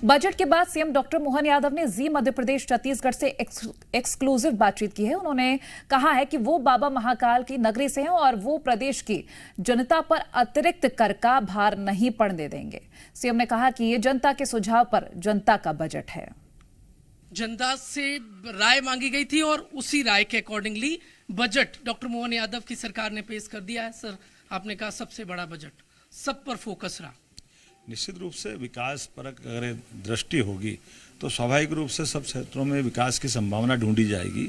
Budget के बाद CM doctor Mohan Yadav ने जी मध्य प्रदेश छत्तीसगढ़ से एक्सक्लूसिव बातचीत की है। उन्होंने कहा है कि वो बाबा महाकाल की नगरी से हैं और वो प्रदेश की जनता पर अतिरिक्त कर का भार नहीं पड़ने देंगे। सीएम ने कहा कि ये जनता के सुझाव पर जनता का बजट है। जनता से राय मांगी गई थी और उसी राय के accordingly budget doctor Mohan Yadav की सरकार ने पेश कर दिया है। सर, आपने कहा सबसे बड़ा बजट, सब पर फोकस रहा। निश्चित रूप से विकास पर अगर दृष्टि होगी तो स्वाभाविक रूप से सब क्षेत्रों में विकास की संभावना ढूंढी जाएगी।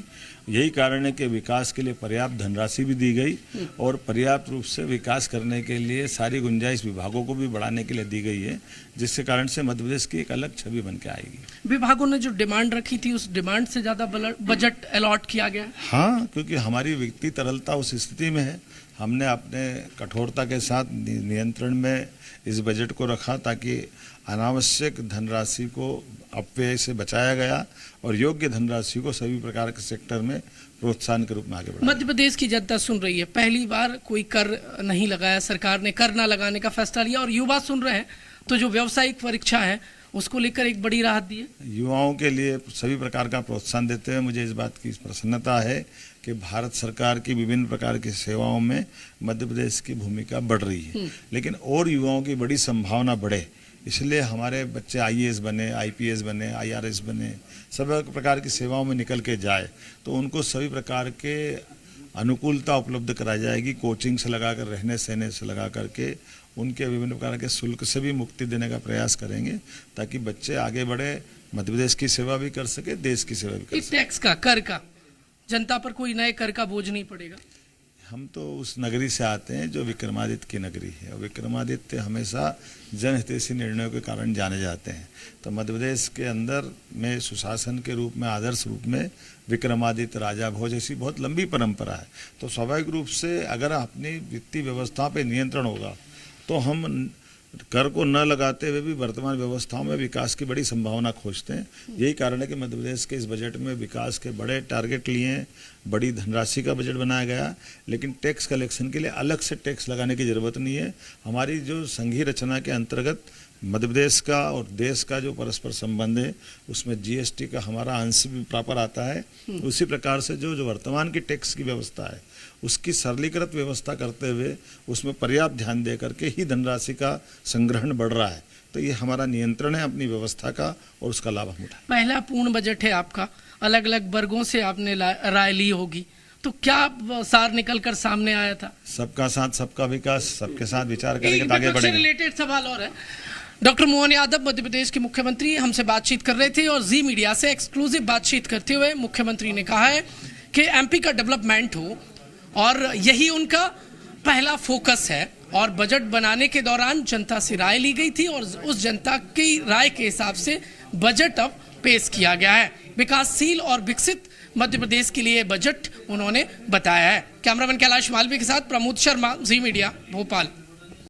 यही कारण है कि विकास के लिए पर्याप्त धनराशि भी दी गई और पर्याप्त रूप से विकास करने के लिए सारी गुंजाइश विभागों को भी बढ़ाने के लिए दी गई है, जिसके कारण से मध्य प्रदेश की एक अलग छवि बन के आएगी। विभागों ने जो डिमांड रखी थी उस डिमांड से ज्यादा बजट अलॉट किया गया। हाँ, क्योंकि हमारी वित्तीय तरलता उस स्थिति में है। हमने अपने कठोरता के साथ नियंत्रण में इस बजट को रखा ताकि अनावश्यक धनराशि को अपव्यय से बचाया गया और योग्य धनराशि को सभी प्रकार के सेक्टर में प्रोत्साहन के रूप में आगे बढ़ाया। मध्य प्रदेश की जनता सुन रही है, पहली बार कोई कर नहीं लगाया, सरकार ने कर ना लगाने का फैसला लिया और युवा सुन रहे हैं, तो जो व्यावसायिक परीक्षा है उसको लेकर एक बड़ी राहत दी है। युवाओं के लिए सभी प्रकार का प्रोत्साहन देते हुए मुझे इस बात की प्रसन्नता है कि भारत सरकार की विभिन्न प्रकार की सेवाओं में मध्य प्रदेश की भूमिका बढ़ रही है, लेकिन और युवाओं की बड़ी संभावना बढ़े, इसलिए हमारे बच्चे आईएएस बने, आईपीएस बने, आईआरएस बने, सभी प्रकार की सेवाओं में निकल के जाए तो उनको सभी प्रकार के अनुकूलता उपलब्ध कराई जाएगी। कोचिंग से लगाकर, रहने सहने से लगा करके उनके विभिन्न प्रकार के शुल्क से भी मुक्ति देने का प्रयास करेंगे ताकि बच्चे आगे बढ़े, मध्य प्रदेश की सेवा भी कर सके, देश की सेवा भी कर सके। टैक्स का, कर का, जनता पर कोई नए कर का बोझ नहीं पड़ेगा। हम तो उस नगरी से आते हैं जो विक्रमादित्य की नगरी है और विक्रमादित्य हमेशा जनहितैषी निर्णयों के कारण जाने जाते हैं। तो मध्य प्रदेश के अंदर में सुशासन के रूप में, आदर्श रूप में विक्रमादित्य, राजा भोज जैसी बहुत लंबी परंपरा है। तो स्वाभाविक रूप से अगर अपनी वित्तीय व्यवस्था पे नियंत्रण होगा तो हम कर को न लगाते हुए भी वर्तमान व्यवस्थाओं में विकास की बड़ी संभावना खोजते हैं। यही कारण है कि मध्य प्रदेश के इस बजट में विकास के बड़े टारगेट लिए हैं, बड़ी धनराशि का बजट बनाया गया, लेकिन टैक्स कलेक्शन के लिए अलग से टैक्स लगाने की जरूरत नहीं है। हमारी जो संघीय रचना के अंतर्गत मध्य प्रदेश का और देश का जो परस्पर संबंध है उसमें जीएसटी का हमारा अंश भी प्रॉपर आता है। उसी प्रकार से जो वर्तमान की टैक्स की व्यवस्था है उसकी सरलीकृत व्यवस्था करते हुए उसमें पर्याप्त ध्यान दे करके ही धनराशि का संग्रहण बढ़ रहा है। तो ये हमारा नियंत्रण है अपनी व्यवस्था का और उसका लाभ हम उठाएं। पहला पूर्ण बजट है आपका, अलग अलग वर्गों से आपने राय ली होगी, तो क्या सार निकल कर सामने आया था? सबका साथ सबका विकास, सबके साथ विचार करेंगे आगे बढ़ेंगे। रिलेटेड सवाल और है, डॉक्टर मोहन यादव मध्य प्रदेश के मुख्यमंत्री हमसे बातचीत कर रहे थे और जी मीडिया से एक्सक्लूसिव बातचीत करते हुए मुख्यमंत्री ने कहा है कि एमपी का डेवलपमेंट हो और यही उनका पहला फोकस है और बजट बनाने के दौरान जनता से राय ली गई थी और उस जनता की राय के हिसाब से बजट अब पेश किया गया है। विकासशील और विकसित मध्य प्रदेश के लिए बजट उन्होंने बताया है। कैमरामैन कैलाश मालवी के साथ प्रमोद शर्मा, जी मीडिया, भोपाल।